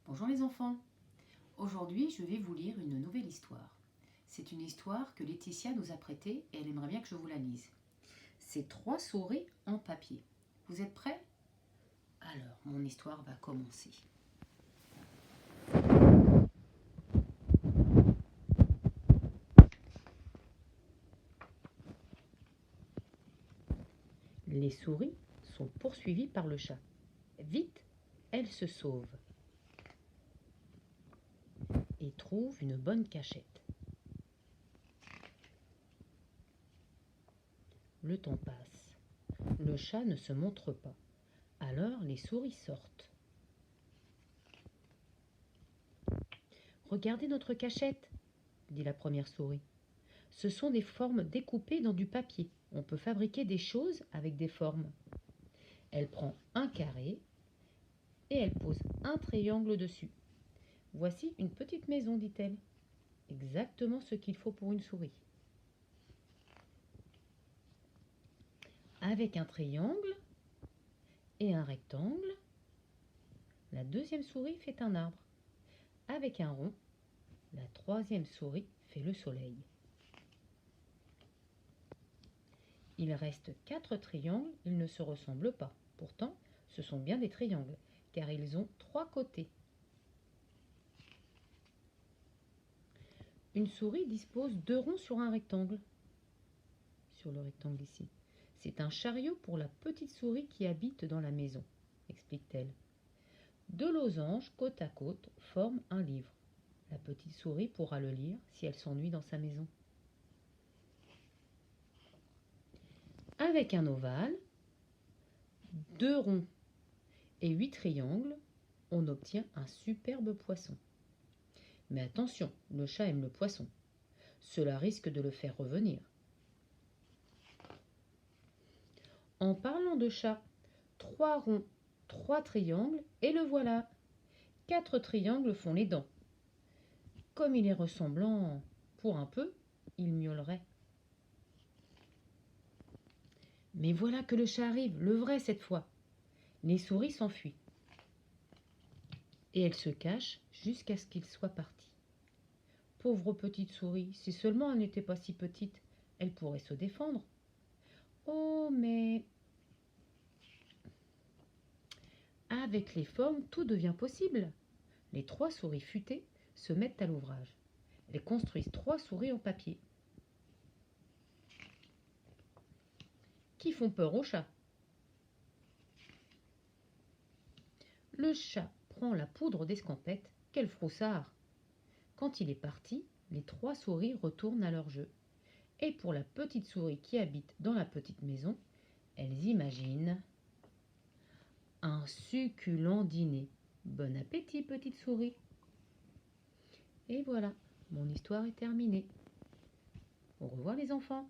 Bonjour les enfants. Aujourd'hui, je vais vous lire une nouvelle histoire. C'est une histoire que Laetitia nous a prêtée et elle aimerait bien que je vous la lise. C'est 3 souris en papier. Vous êtes prêts? Alors, mon histoire va commencer. Les souris sont poursuivies par le chat. Vite, elles se sauvent et trouvent une bonne cachette. Le temps passe. Le chat ne se montre pas. Alors les souris sortent. Regardez notre cachette, dit la première souris. Ce sont des formes découpées dans du papier. On peut fabriquer des choses avec des formes. Elle prend un carré et elle pose un triangle dessus. Voici une petite maison, dit-elle. Exactement ce qu'il faut pour une souris. Avec un triangle et un rectangle, la deuxième souris fait un arbre. Avec un rond, la troisième souris fait le soleil. Il reste 4 triangles, ils ne se ressemblent pas. Pourtant, ce sont bien des triangles, car ils ont 3 côtés. Une souris dispose 2 ronds sur un rectangle. Sur le rectangle ici. C'est un chariot pour la petite souris qui habite dans la maison, explique-t-elle. 2 losanges côte à côte forment un livre. La petite souris pourra le lire si elle s'ennuie dans sa maison. Avec un ovale, 2 ronds et 8 triangles, on obtient un superbe poisson. Mais attention, le chat aime le poisson. Cela risque de le faire revenir. En parlant de chat, 3 ronds, 3 triangles, et le voilà. 4 triangles font les dents. Comme il est ressemblant pour un peu, il miaulerait. Mais voilà que le chat arrive, le vrai cette fois. Les souris s'enfuient. Et elles se cachent jusqu'à ce qu'il soit parti. Pauvre petite souris, si seulement elle n'était pas si petite, elle pourrait se défendre. Oh, mais avec les formes, tout devient possible. Les 3 souris futées se mettent à l'ouvrage. Elles construisent 3 souris en papier qui font peur au chat. Le chat prend la poudre d'escampette. Quel froussard! Quand il est parti, les 3 souris retournent à leur jeu. Et pour la petite souris qui habite dans la petite maison, elles imaginent un succulent dîner. Bon appétit, petite souris. Et voilà, mon histoire est terminée. Au revoir les enfants.